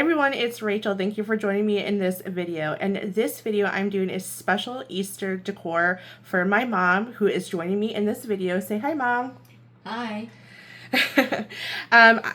everyone, it's Rachel. Thank you for joining me in this video. And this video I'm doing is special Easter decor for my mom, who is joining me in this video. Say hi, Mom. Hi.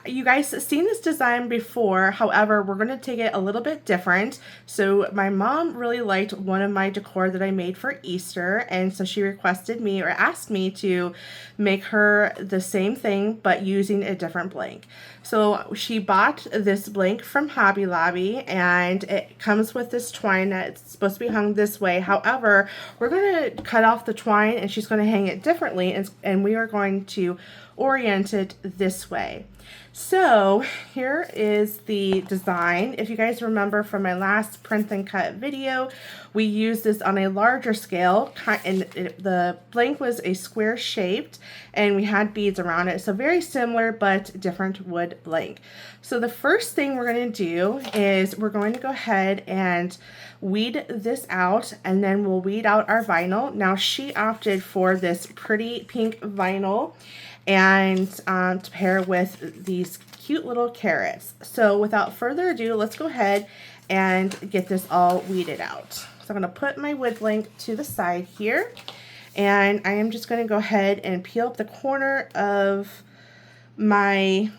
You guys seen this design before, however, we're going to take it a little bit different. So my mom really liked one of my decor that I made for Easter, and so she requested me or asked me to make her the same thing but using a different blank. So she bought this blank from Hobby Lobby, and it comes with this twine that's supposed to be hung this way. However, we're going to cut off the twine and she's going to hang it differently, and we are going to orient it this way. So here is the design. If you guys remember from my last print and cut video, we used this on a larger scale, and the blank was a square shaped and we had beads around it. So very similar but different wood blank. So the first thing we're going to do is we're going to go ahead and weed this out, and then we'll weed out our vinyl. Now she opted for this pretty pink vinyl and to pair with these cute little carrots. So without further ado, let's go ahead and get this all weeded out. So I'm going to put my wood blank to the side here, and I am just going to go ahead and peel up the corner of my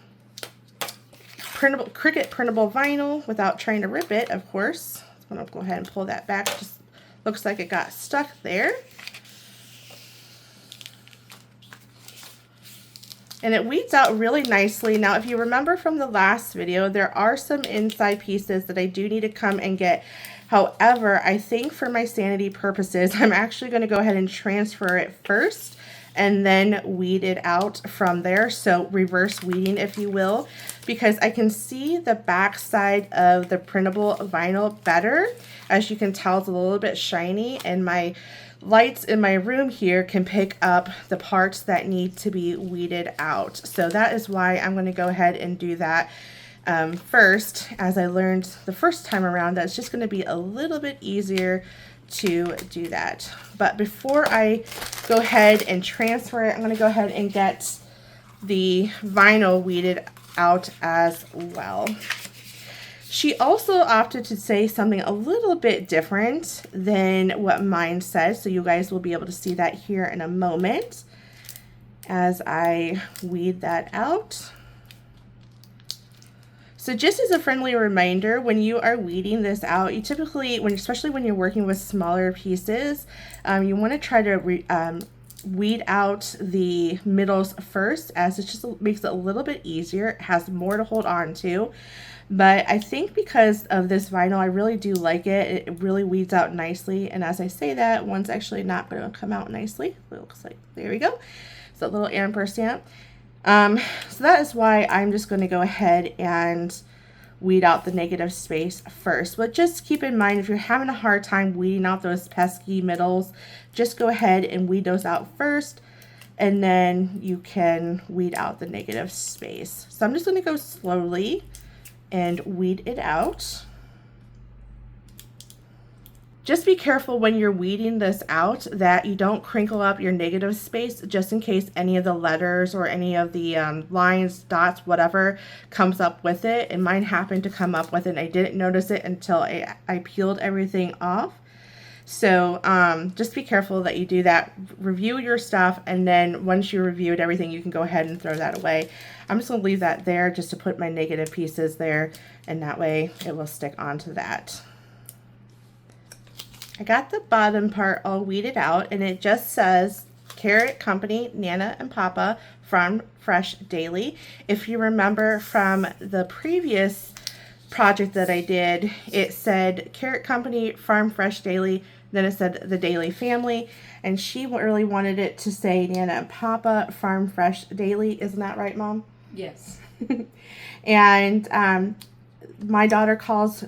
Cricut printable vinyl without trying to rip it, of course. I'm going to go ahead and pull that back. Just looks like it got stuck there. And it weeds out really nicely. Now, if you remember from the last video, there are some inside pieces that I do need to come and get. However, I think for my sanity purposes, I'm actually going to go ahead and transfer it first and then weed it out from there. So reverse weeding, if you will, because I can see the back side of the printable vinyl better. As you can tell, it's a little bit shiny, and my lights in my room here can pick up the parts that need to be weeded out. So that is why I'm going to go ahead and do that first. As I learned the first time around, that's just going to be a little bit easier to do that. But before I go ahead and transfer it, I'm going to go ahead and get the vinyl weeded out as well. She also opted to say something a little bit different than what mine says, so you guys will be able to see that here in a moment as I weed that out. So just as a friendly reminder, when you are weeding this out, you typically, especially when you're working with smaller pieces, you want to try to weed out the middles first, as it just makes it a little bit easier. It has more to hold on to. But I think because of this vinyl, I really do like it. It really weeds out nicely. And as I say that, one's actually not going to come out nicely. It looks like, there we go. It's a little ampersand. So that is why I'm just going to go ahead and weed out the negative space first. But just keep in mind, if you're having a hard time weeding out those pesky middles, just go ahead and weed those out first, and then you can weed out the negative space. So I'm just going to go slowly and weed it out. Just be careful when you're weeding this out that you don't crinkle up your negative space, just in case any of the letters or any of the lines, dots, whatever comes up with it. And mine happened to come up with it, and I didn't notice it until I peeled everything off. So just be careful that you do that. Review your stuff, and then once you reviewed everything, you can go ahead and throw that away. I'm just going to leave that there just to put my negative pieces there, and that way it will stick onto that. I got the bottom part all weeded out, and it just says Carrot Company, Nana and Papa, Farm Fresh Daily. If you remember from the previous project that I did, it said Carrot Company, Farm Fresh Daily, then it said the Daily Family, and she really wanted it to say Nana and Papa, Farm Fresh Daily. Isn't that right, Mom? Yes. And my daughter calls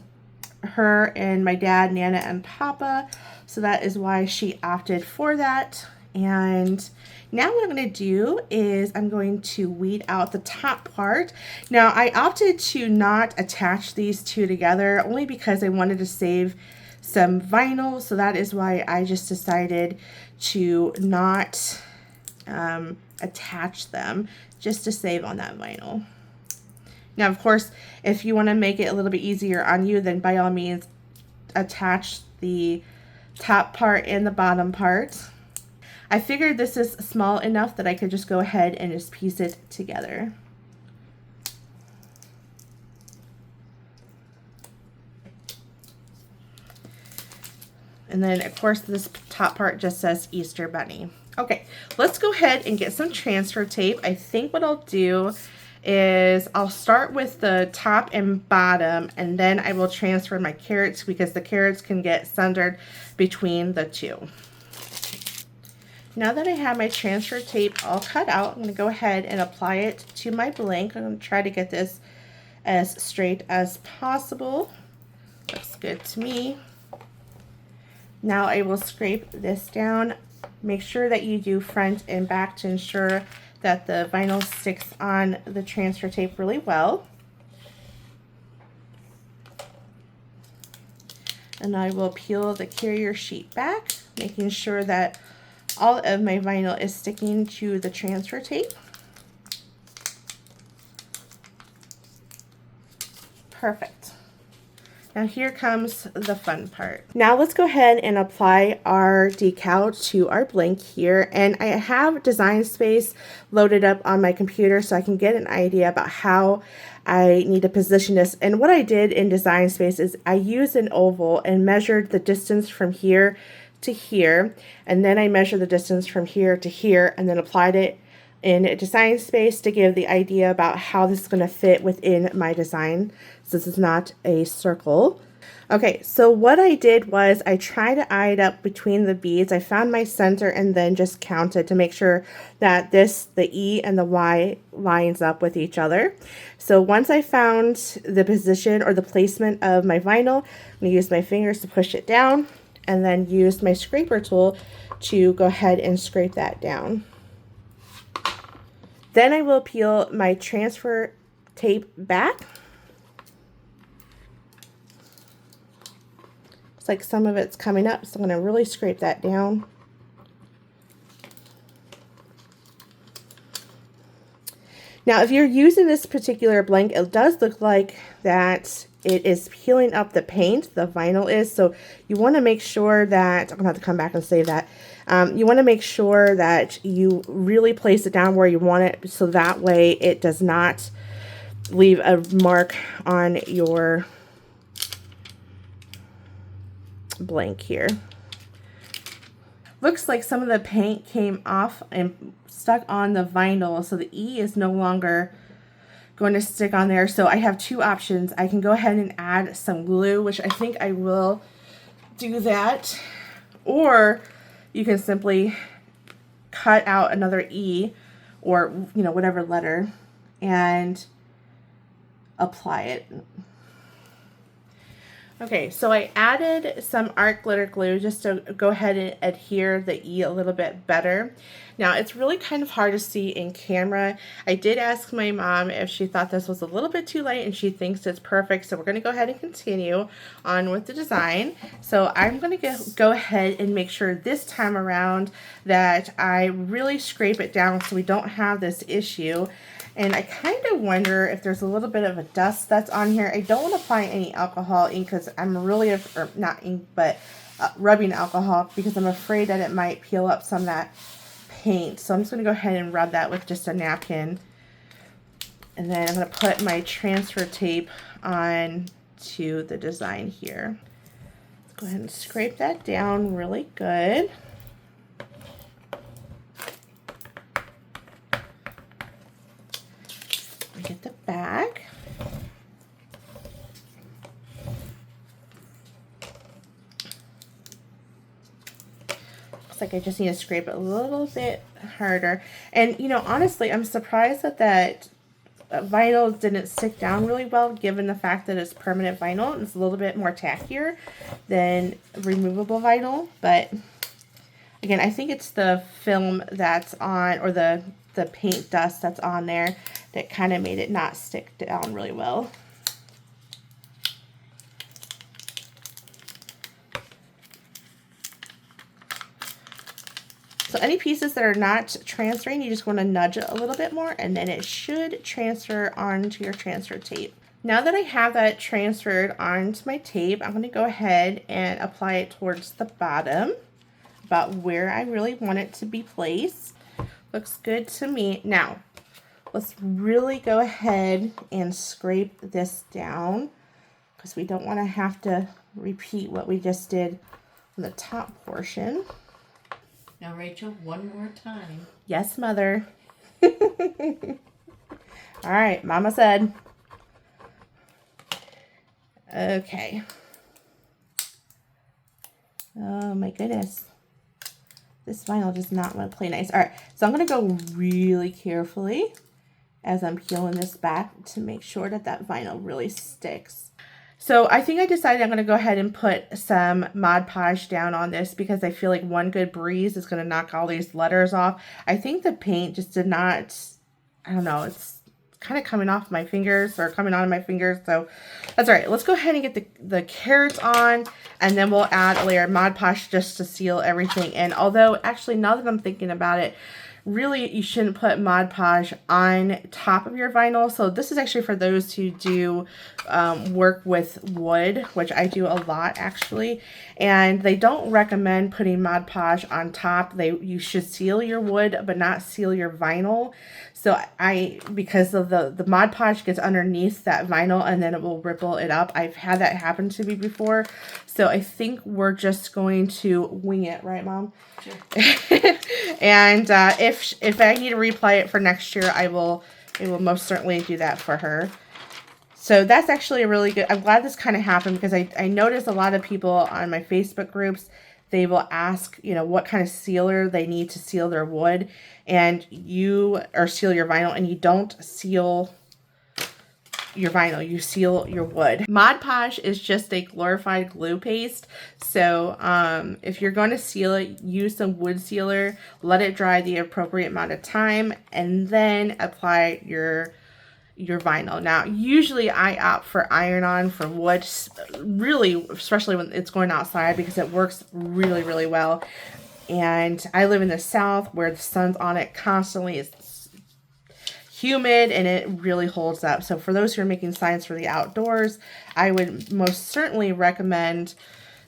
her and my dad Nana and Papa, so that is why she opted for that. And now what I'm going to do is I'm going to weed out the top part. Now I opted to not attach these two together only because I wanted to save some vinyl, so that is why I just decided to not attach them, just to save on that vinyl. Now, of course, if you want to make it a little bit easier on you, then by all means, attach the top part and the bottom part. I figured this is small enough that I could just go ahead and just piece it together. And then, of course, this top part just says Easter Bunny. Okay, let's go ahead and get some transfer tape. I think what I'll do is I'll start with the top and bottom, and then I will transfer my carrots because the carrots can get sundered between the two. Now that I have my transfer tape all cut out, I'm going to go ahead and apply it to my blank. I'm going to try to get this as straight as possible. Looks good to me. Now I will scrape this down. Make sure that you do front and back to ensure that the vinyl sticks on the transfer tape really well. And I will peel the carrier sheet back, making sure that all of my vinyl is sticking to the transfer tape. Perfect. Now here comes the fun part. Now let's go ahead and apply our decal to our blank here. And I have Design Space loaded up on my computer so I can get an idea about how I need to position this. And what I did in Design Space is I used an oval and measured the distance from here to here. And then I measured the distance from here to here and then applied it in Design Space to give the idea about how this is going to fit within my design. So this is not a circle. Okay, so what I did was I tried to eye it up between the beads. I found my center and then just counted to make sure that the E and the Y lines up with each other. So once I found the position or the placement of my vinyl, I'm going to use my fingers to push it down and then use my scraper tool to go ahead and scrape that down. Then I will peel my transfer tape back. Looks like some of it's coming up, so I'm going to really scrape that down. Now, if you're using this particular blank, it does look like that it is peeling up the paint, the vinyl is, so you want to make sure that, I'm going to have to come back and save that, you want to make sure that you really place it down where you want it, so that way it does not leave a mark on your blank here. Looks like some of the paint came off and stuck on the vinyl, so the E is no longer going to stick on there. So I have two options. I can go ahead and add some glue, which I think I will do that, or you can simply cut out another E or whatever letter and apply it. Okay, so I added some art glitter glue just to go ahead and adhere the E a little bit better. Now, it's really kind of hard to see in camera. I did ask my mom if she thought this was a little bit too light, and she thinks it's perfect. So we're going to go ahead and continue on with the design. So I'm going to go ahead and make sure this time around that I really scrape it down so we don't have this issue. And I kind of wonder if there's a little bit of a dust that's on here. I don't want to apply any alcohol ink because I'm really, or not ink, but rubbing alcohol, because I'm afraid that it might peel up some of that paint. So I'm just going to go ahead and rub that with just a napkin. And then I'm going to put my transfer tape on to the design here. Let's go ahead and scrape that down really good. Get the back. Looks like I just need to scrape it a little bit harder. And honestly, I'm surprised that vinyl didn't stick down really well, given the fact that it's permanent vinyl. It's a little bit more tackier than removable vinyl, but again, I think it's the film that's on, or the paint dust that's on there, that kind of made it not stick down really well. So any pieces that are not transferring, you just want to nudge it a little bit more, and then it should transfer onto your transfer tape. Now that I have that transferred onto my tape, I'm going to go ahead and apply it towards the bottom, about where I really want it to be placed. Looks good to me. Now, let's really go ahead and scrape this down, because we don't want to have to repeat what we just did on the top portion. Now, Rachel, one more time. Yes, Mother. All right, Mama said. Okay. Oh my goodness. This vinyl does not want to play nice. All right, so I'm going to go really carefully as I'm peeling this back to make sure that that vinyl really sticks. So I think I decided I'm going to go ahead and put some Mod Podge down on this, because I feel like one good breeze is going to knock all these letters off. I think the paint just did not, I don't know, it's kind of coming off my fingers, or coming on my fingers, so that's all right. Let's go ahead and get the carrots on, and then we'll add a layer of Mod Podge just to seal everything in. Although, actually, now that I'm thinking about it, really, you shouldn't put Mod Podge on top of your vinyl. So this is actually for those who do work with wood, which I do a lot actually. And they don't recommend putting Mod Podge on top. You should seal your wood, but not seal your vinyl. So because of the Mod Podge gets underneath that vinyl and then it will ripple it up. I've had that happen to me before. So I think we're just going to wing it, right, Mom? Sure. And if I need to replay it for next year, I will most certainly do that for her. So that's actually a really good, I'm glad this kind of happened, because I noticed a lot of people on my Facebook groups, they will ask, you know, what kind of sealer they need to seal their wood, and seal your vinyl, and you don't seal your vinyl, you seal your wood. Mod Podge is just a glorified glue paste. So if you're going to seal it, use some wood sealer, let it dry the appropriate amount of time, and then apply your vinyl. Now, usually I opt for iron-on for wood, really, especially when it's going outside, because it works really, really well. And I live in the South where the sun's on it constantly. It's humid and it really holds up. So for those who are making signs for the outdoors, I would most certainly recommend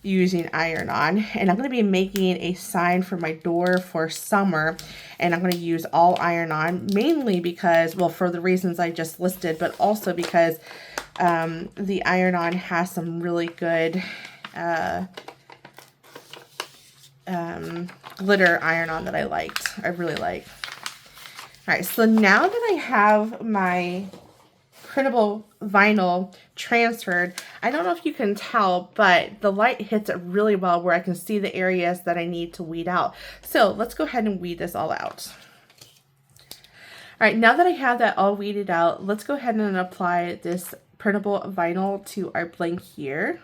using iron-on. And I'm going to be making a sign for my door for summer, and I'm going to use all iron-on, mainly because, well, for the reasons I just listed, but also because the iron-on has some really good glitter iron-on that I really like. All right, so now that I have my printable vinyl transferred, I don't know if you can tell, but the light hits it really well where I can see the areas that I need to weed out. So let's go ahead and weed this all out. All right, now that I have that all weeded out, let's go ahead and apply this printable vinyl to our blank here.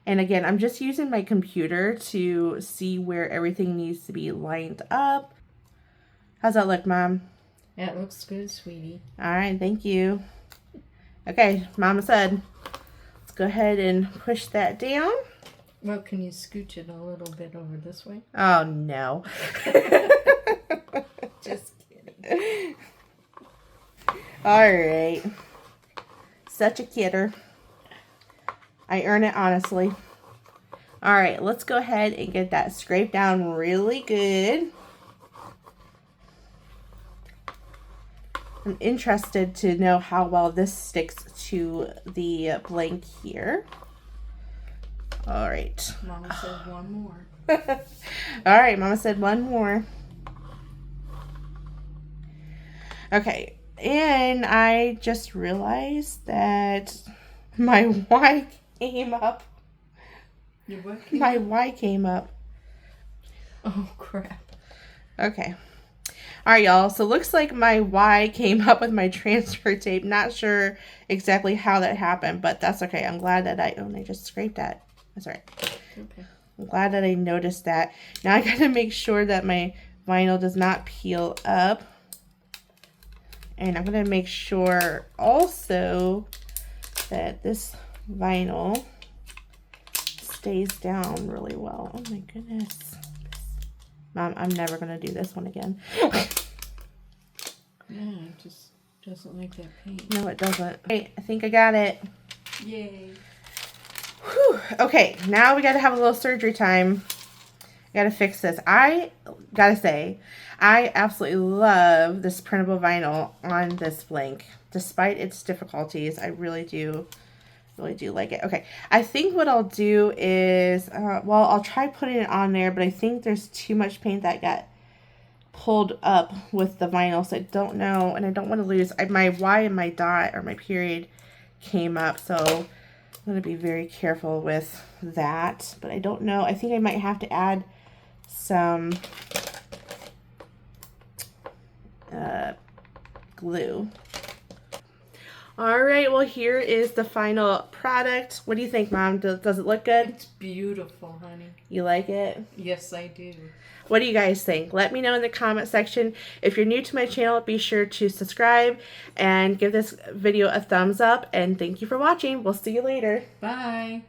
And again, I'm just using my computer to see where everything needs to be lined up. How's that look, Mom? That looks good, sweetie. All right, thank you. Okay, Mama said, let's go ahead and push that down. Well, can you scooch it a little bit over this way? Oh, no. Just kidding. All right. Such a kidder. I earn it, honestly. All right, let's go ahead and get that scraped down really good. I'm interested to know how well this sticks to the blank here. All right. Mama said one more. All right, Mama said one more. Okay, and I just realized that my Y came up. Your what? My Y came up. Oh, crap. Okay. All right, y'all. So looks like my Y came up with my transfer tape. Not sure exactly how that happened, but that's okay. I'm glad that I just scraped that. That's all right. Okay. I'm glad that I noticed that. Now I got to make sure that my vinyl does not peel up. And I'm going to make sure also that this vinyl stays down really well. Oh my goodness. Mom, I'm never going to do this one again. Yeah, it just doesn't like that paint. No, it doesn't. Okay, I think I got it. Yay. Whew. Okay, now we got to have a little surgery time. Got to fix this. I got to say, I absolutely love this printable vinyl on this blank. Despite its difficulties, I really do like it. Okay, I think what I'll do is, well, I'll try putting it on there, but I think there's too much paint that got pulled up with the vinyl, so I don't know, and I don't want to lose. My Y and my dot or my period came up, so I'm going to be very careful with that, but I don't know. I think I might have to add some glue. All right, well, here is the final product. What do you think, Mom? Does it look good? It's beautiful, honey. You like it? Yes, I do. What do you guys think? Let me know in the comment section. If you're new to my channel, be sure to subscribe and give this video a thumbs up. And thank you for watching. We'll see you later. Bye.